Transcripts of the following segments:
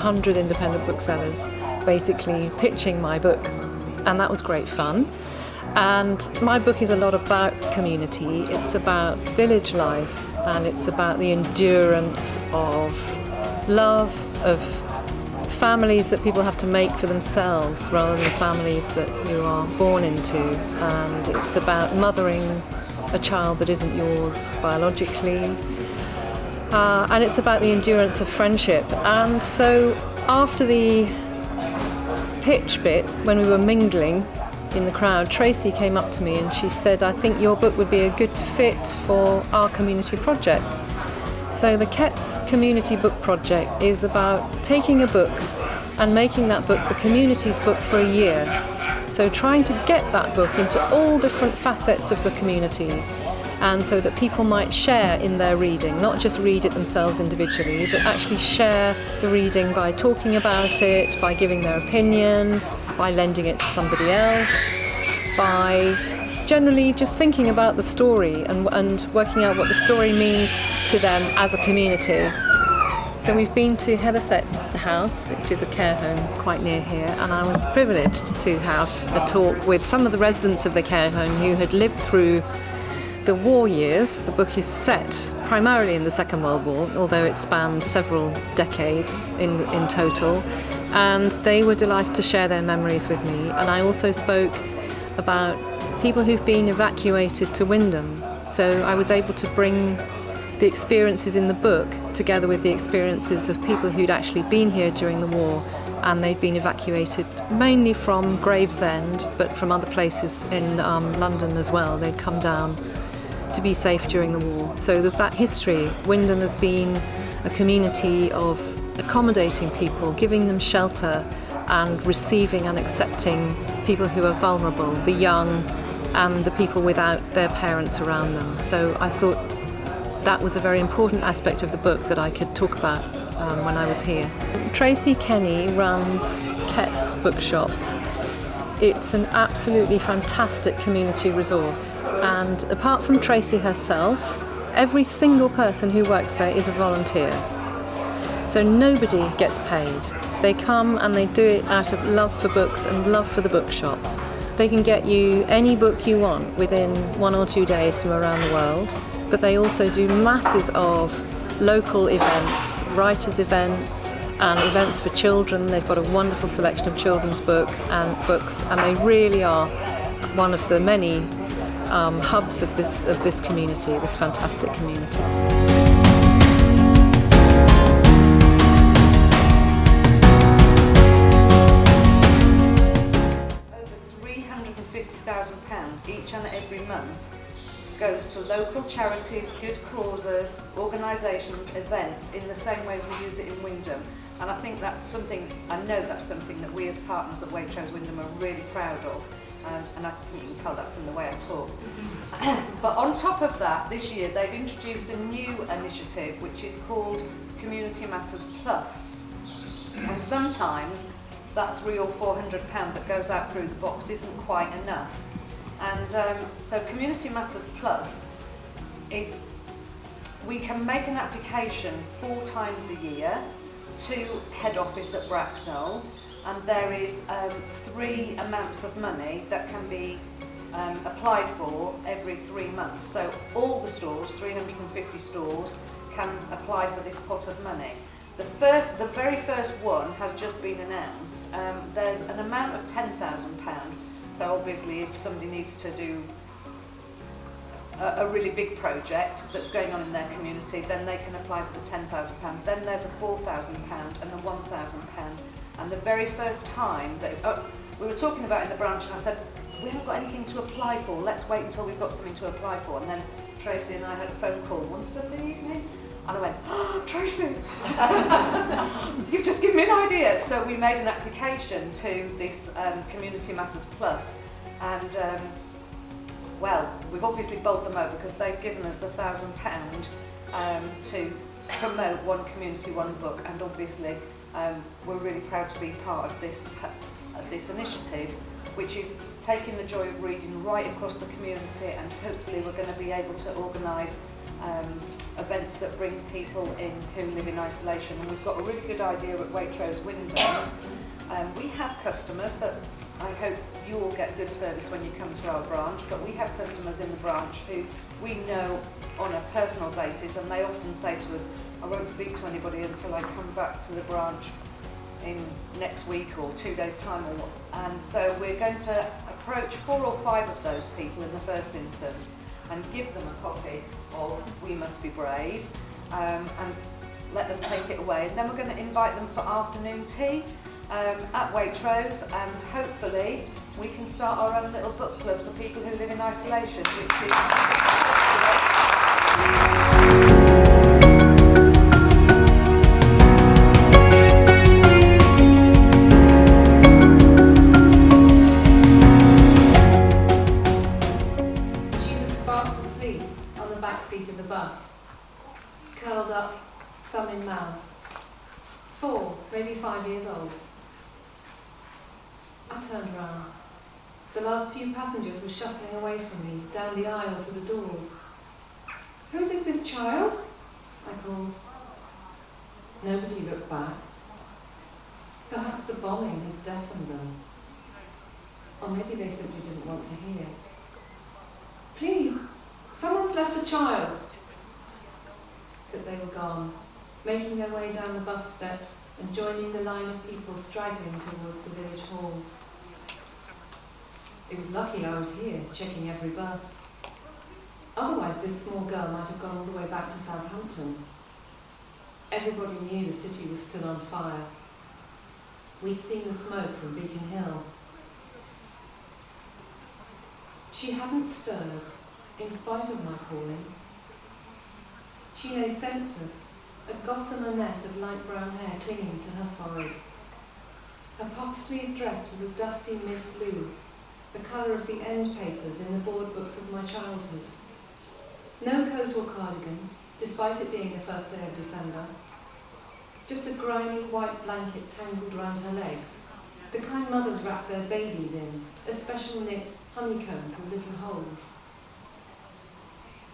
100 independent booksellers basically pitching my book, and that was great fun. And my book is a lot about community. It's about village life, and it's about the endurance of love, of families that people have to make for themselves rather than families that you are born into. And it's about mothering a child that isn't yours biologically. And it's about the endurance of friendship. And so after the pitch bit, when we were mingling in the crowd, Tracy came up to me and she said, "I think your book would be a good fit for our community project." So the Kett's Community Book Project is about taking a book and making that book the community's book for a year. So trying to get that book into all different facets of the community, and so that people might share in their reading, not just read it themselves individually, but actually share the reading by talking about it, by giving their opinion, by lending it to somebody else, by generally just thinking about the story and working out what the story means to them as a community. So we've been to Heatherset House, which is a care home quite near here, and I was privileged to have a talk with some of the residents of the care home who had lived through the war years. The book is set primarily in the Second World War, although it spans several decades in total, and they were delighted to share their memories with me. And I also spoke about people who've been evacuated to Wymondham, so I was able to bring the experiences in the book together with the experiences of people who'd actually been here during the war, and they'd been evacuated mainly from Gravesend, but from other places in London as well. They'd come down to be safe during the war. So there's that history. Wymondham has been a community of accommodating people, giving them shelter, and receiving and accepting people who are vulnerable, the young and the people without their parents around them. So I thought that was a very important aspect of the book that I could talk about when I was here. Tracy Kenny runs Kett's bookshop. It's an absolutely fantastic community resource, and apart from Tracy herself, every single person who works there is a volunteer. So nobody gets paid. They come and they do it out of love for books and love for the bookshop. They can get you any book you want within 1 or 2 days from around the world, but they also do masses of local events, writers' events, and events for children. They've got a wonderful selection of children's books, and they really are one of the many hubs of this community, this fantastic community. £350,000 each and every month goes to local charities, good causes, organisations, events, in the same way as we use it in Wymondham. And I think that's something, I know that's something that we as partners at Waitrose Wymondham are really proud of. And I think you can tell that from the way I talk. But on top of that, this year they've introduced a new initiative which is called Community Matters Plus. And sometimes that £300 or £400 that goes out through the box isn't quite enough. And so Community Matters Plus is, we can make an application 4 times a year to head office at Bracknell, and there is 3 amounts of money that can be applied for every 3 months. So all the stores, 350 stores, can apply for this pot of money. The very first one has just been announced. There's an amount of £10,000. So obviously if somebody needs to do a really big project that's going on in their community, then they can apply for the £10,000. Then there's a £4,000 and a £1,000. And the very first time that we were talking about in the branch, and I said, we haven't got anything to apply for, let's wait until we've got something to apply for. And then Tracy and I had a phone call one Sunday evening, and I went, "Oh, Tracy, you've just given me an idea." So we made an application to this Community Matters Plus, and well, we've obviously bowled them over because they've given us the £1,000 to promote one community, one book, and obviously we're really proud to be part of this initiative, which is taking the joy of reading right across the community, and hopefully we're going to be able to organise events that bring people in who live in isolation. And we've got a really good idea at Waitrose Wymondham. We have customers that I hope you all get good service when you come to our branch, but we have customers in the branch who we know on a personal basis, and they often say to us, I won't speak to anybody until I come back to the branch in next week or 2 days' time. And so we're going to approach 4 or 5 of those people in the first instance and give them a copy of We Must Be Brave, and let them take it away. And then we're going to invite them for afternoon tea at Waitrose, and hopefully we can start our own little book club for people who live in isolation, which is... She was fast asleep on the back seat of the bus, curled up, thumb in mouth. 4, maybe 5 years old. I turned round. The last few passengers were shuffling away from me, down the aisle to the doors. Whose is this child? I called. Nobody looked back. Perhaps the bombing had deafened them. Or maybe they simply didn't want to hear. Please, someone's left a child. But they were gone, making their way down the bus steps and joining the line of people straggling towards the village hall. It was lucky I was here, checking every bus. Otherwise, this small girl might have gone all the way back to Southampton. Everybody knew the city was still on fire. We'd seen the smoke from Beacon Hill. She hadn't stirred, in spite of my calling. She lay senseless, a gossamer net of light brown hair clinging to her forehead. Her puff-sleeved dress was a dusty mid-blue, the colour of the end papers in the board books of my childhood. No coat or cardigan, despite it being the first day of December. Just a grimy white blanket tangled round her legs, the kind mothers wrap their babies in, a special knit honeycomb with little holes.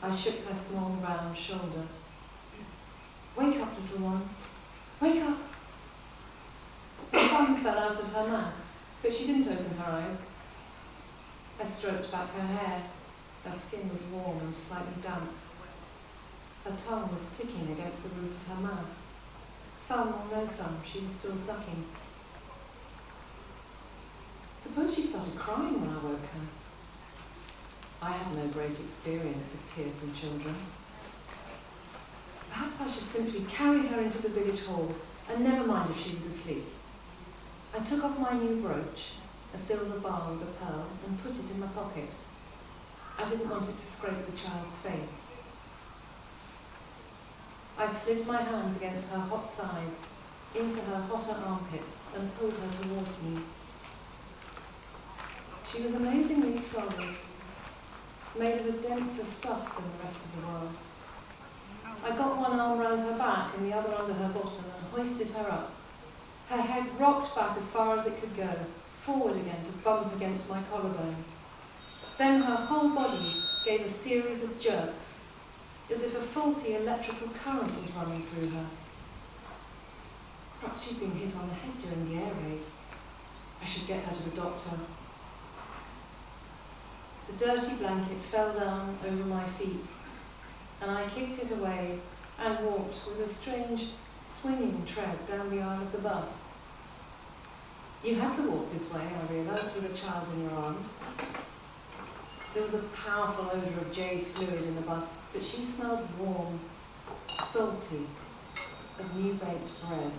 I shook her small round shoulder. Wake up, little one. Wake up. The thumb fell out of her mouth, but she didn't open her eyes. I stroked back her hair. Her skin was warm and slightly damp. Her tongue was ticking against the roof of her mouth. Thumb or no thumb, she was still sucking. Suppose she started crying when I woke her. I had no great experience of tearful children. Perhaps I should simply carry her into the village hall and never mind if she was asleep. I took off my new brooch, a silver bar with a pearl, and put it in my pocket. I didn't want it to scrape the child's face. I slid my hands against her hot sides, into her hotter armpits, and pulled her towards me. She was amazingly solid, made of a denser stuff than the rest of the world. I got one arm round her back and the other under her bottom and hoisted her up. Her head rocked back as far as it could go, forward again to bump against my collarbone. Then her whole body gave a series of jerks, as if a faulty electrical current was running through her. Perhaps she'd been hit on the head during the air raid. I should get her to the doctor. The dirty blanket fell down over my feet, and I kicked it away and walked with a strange, swinging tread down the aisle of the bus. You had to walk this way, I realised, with a child in your arms. There was a powerful odour of Jay's fluid in the bus, but she smelled warm, salty, of new baked bread.